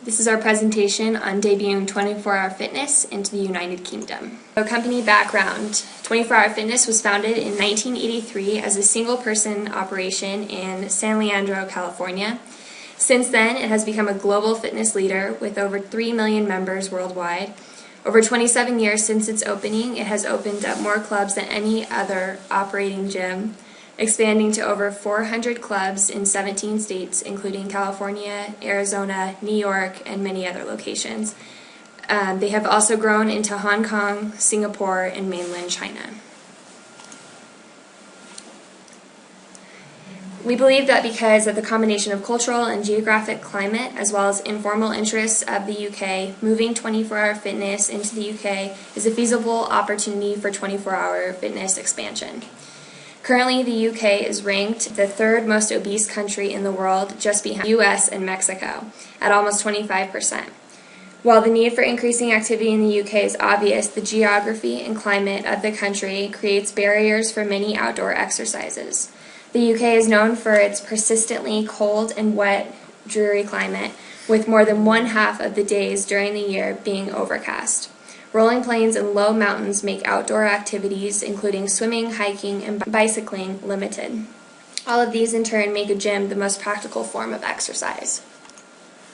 This is our presentation on debuting 24-hour fitness into the United Kingdom. So, company background. 24-hour fitness was founded in 1983 as a single-person operation in San Leandro, California. Since then, it has become a global fitness leader with over 3 million members worldwide. Over 27 years since its opening, it has opened up more clubs than any other operating gym, expanding to over 400 clubs in 17 states, including California, Arizona, New York, and many other locations. They have also grown into Hong Kong, Singapore, and mainland China. We believe that because of the combination of cultural and geographic climate, as well as informal interests of the UK, moving 24-hour fitness into the UK is a feasible opportunity for 24-hour fitness expansion. Currently, the UK is ranked the third most obese country in the world, just behind the US and Mexico, at almost 25%. While the need for increasing activity in the UK is obvious, the geography and climate of the country creates barriers for many outdoor exercises. The UK is known for its persistently cold and wet, dreary climate, with more than one-half of the days during the year being overcast. Rolling plains and low mountains make outdoor activities, including swimming, hiking, and bicycling, limited. All of these in turn make a gym the most practical form of exercise.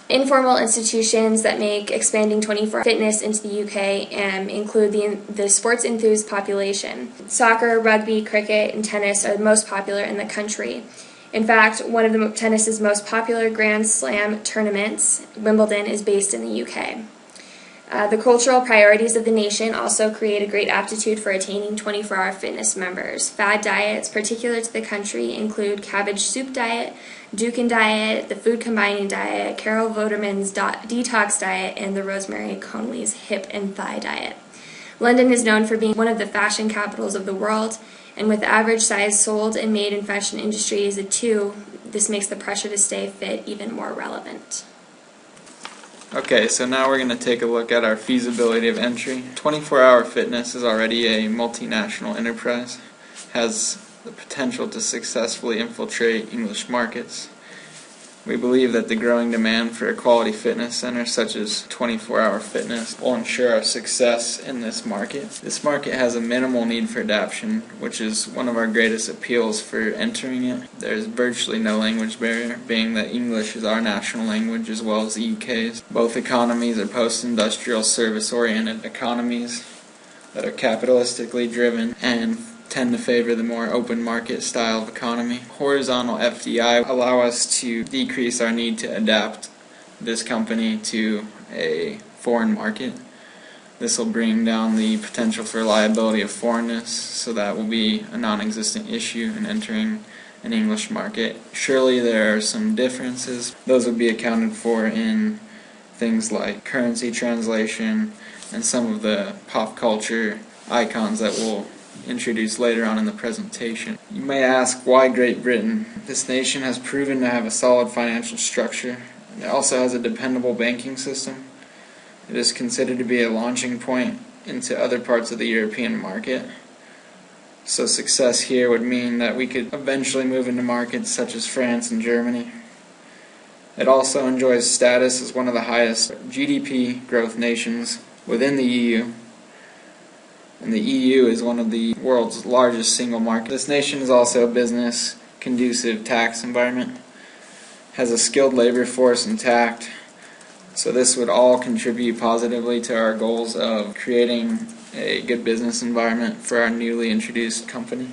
Informal institutions that make expanding 24-hour fitness into the UK include the sports enthused population. Soccer, rugby, cricket, and tennis are the most popular in the country. In fact, one of the tennis's most popular Grand Slam tournaments, Wimbledon, is based in the UK. The cultural priorities of the nation also create a great aptitude for attaining 24-hour fitness members. Fad diets particular to the country include cabbage soup diet, Dukan diet, the food combining diet, Carol Voderman's detox diet, and the Rosemary Conley's hip and thigh diet. London is known for being one of the fashion capitals of the world, and with the average size sold and made in fashion industries at 2, this makes the pressure to stay fit even more relevant. Okay, so now we're going to take a look at our feasibility of entry. 24-hour fitness is already a multinational enterprise, has the potential to successfully infiltrate English markets. We believe that the growing demand for a quality fitness center such as 24-hour fitness will ensure our success in this market. This market has a minimal need for adaptation, which is one of our greatest appeals for entering it. There's virtually no language barrier, being that English is our national language as well as the UK's. Both economies are post-industrial service-oriented economies that are capitalistically driven and tend to favor the more open market style of economy. Horizontal FDI allow us to decrease our need to adapt this company to a foreign market. This will bring down the potential for liability of foreignness, so that will be a non-existent issue in entering an English market. Surely there are some differences. Those would be accounted for in things like currency translation and some of the pop culture icons that we'll introduced later on in the presentation. You may ask, why Great Britain? This nation has proven to have a solid financial structure. It also has a dependable banking system. It is considered to be a launching point into other parts of the European market. So success here would mean that we could eventually move into markets such as France and Germany. It also enjoys status as one of the highest GDP growth nations within the EU. And the EU is one of the world's largest single markets. This nation is also a business-conducive tax environment, has a skilled labor force intact, so this would all contribute positively to our goals of creating a good business environment for our newly introduced company.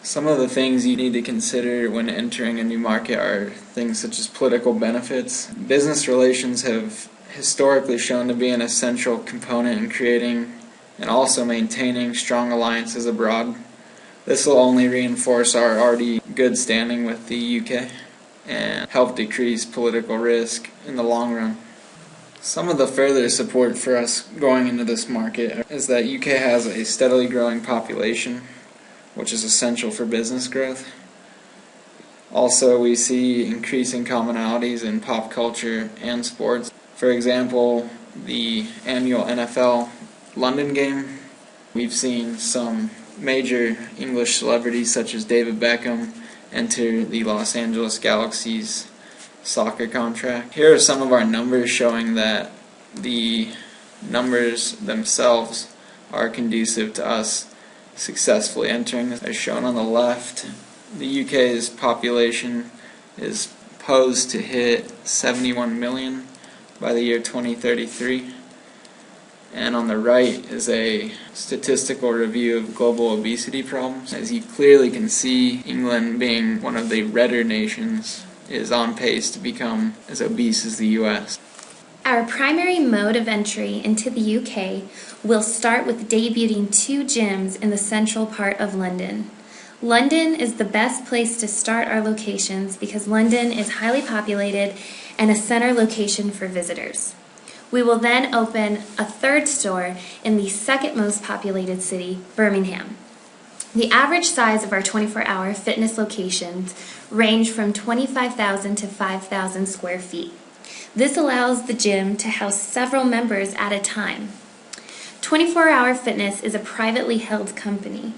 Some of the things you need to consider when entering a new market are things such as political benefits. Business relations have historically shown to be an essential component in creating and also maintaining strong alliances abroad. This will only reinforce our already good standing with the UK and help decrease political risk in the long run. Some of the further support for us going into this market is that UK has a steadily growing population, which is essential for business growth. Also, we see increasing commonalities in pop culture and sports. For example, the annual NFL London game. We've seen some major English celebrities such as David Beckham enter the Los Angeles Galaxy's soccer contract. Here are some of our numbers showing that the numbers themselves are conducive to us successfully entering. As shown on the left, the UK's population is posed to hit 71 million by the year 2033. And on the right is a statistical review of global obesity problems. As you clearly can see, England, being one of the redder nations, is on pace to become as obese as the US. Our primary mode of entry into the UK will start with debuting 2 gyms in the central part of London. London is the best place to start our locations because London is highly populated and a center location for visitors. We will then open a 3rd store in the 2nd most populated city, Birmingham. The average size of our 24-hour fitness locations range from 25,000 to 5,000 square feet. This allows the gym to house several members at a time. 24-hour Fitness is a privately held company.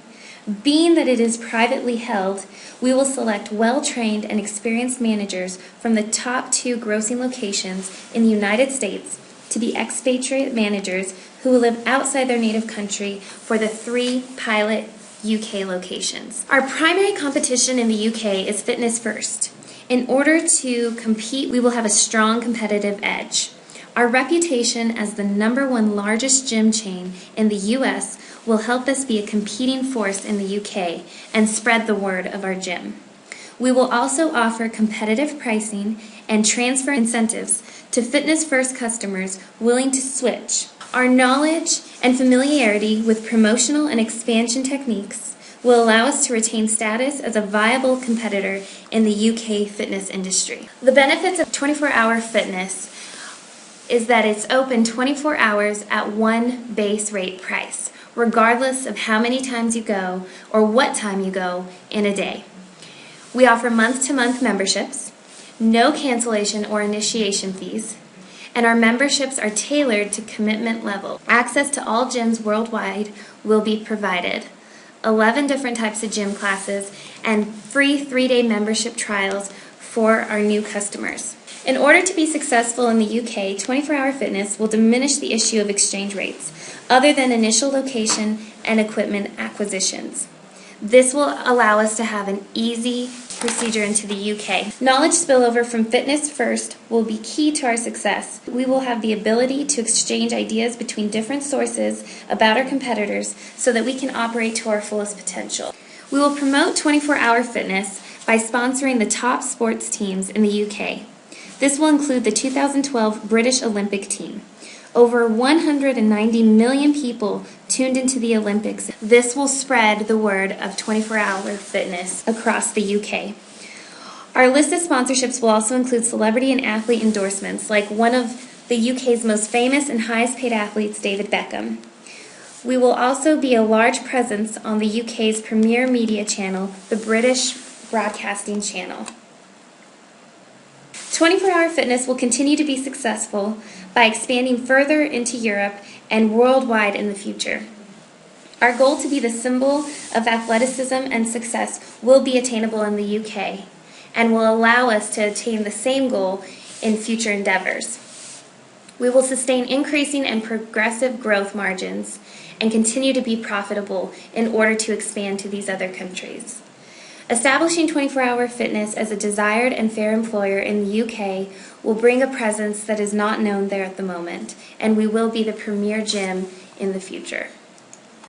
Being that it is privately held, we will select well-trained and experienced managers from the top 2 grossing locations in the United States to be expatriate managers who will live outside their native country for the 3 pilot UK locations. Our primary competition in the UK is Fitness First. In order to compete, we will have a strong competitive edge. Our reputation as the #1 largest gym chain in the US will help us be a competing force in the UK and spread the word of our gym. We will also offer competitive pricing and transfer incentives to Fitness First customers willing to switch. Our knowledge and familiarity with promotional and expansion techniques will allow us to retain status as a viable competitor in the UK fitness industry. The benefits of 24-hour fitness is that it's open 24 hours at one base rate price, regardless of how many times you go or what time you go in a day. We offer month-to-month memberships, no cancellation or initiation fees, and our memberships are tailored to commitment level. Access to all gyms worldwide will be provided. 11 different types of gym classes and free 3-day membership trials for our new customers. In order to be successful in the UK, 24-hour Fitness will diminish the issue of exchange rates, other than initial location and equipment acquisitions. This will allow us to have an easy procedure into the UK. Knowledge spillover from Fitness First will be key to our success. We will have the ability to exchange ideas between different sources about our competitors so that we can operate to our fullest potential. We will promote 24-hour fitness by sponsoring the top sports teams in the UK. This will include the 2012 British Olympic team. Over 190 million people tuned into the Olympics. This will spread the word of 24-hour fitness across the UK. Our list of sponsorships will also include celebrity and athlete endorsements, like one of the UK's most famous and highest paid athletes, David Beckham. We will also be a large presence on the UK's premier media channel, the British Broadcasting Channel. 24-hour fitness will continue to be successful by expanding further into Europe and worldwide in the future. Our goal to be the symbol of athleticism and success will be attainable in the UK and will allow us to attain the same goal in future endeavors. We will sustain increasing and progressive growth margins and continue to be profitable in order to expand to these other countries. Establishing 24-hour fitness as a desired and fair employer in the UK will bring a presence that is not known there at the moment, and we will be the premier gym in the future.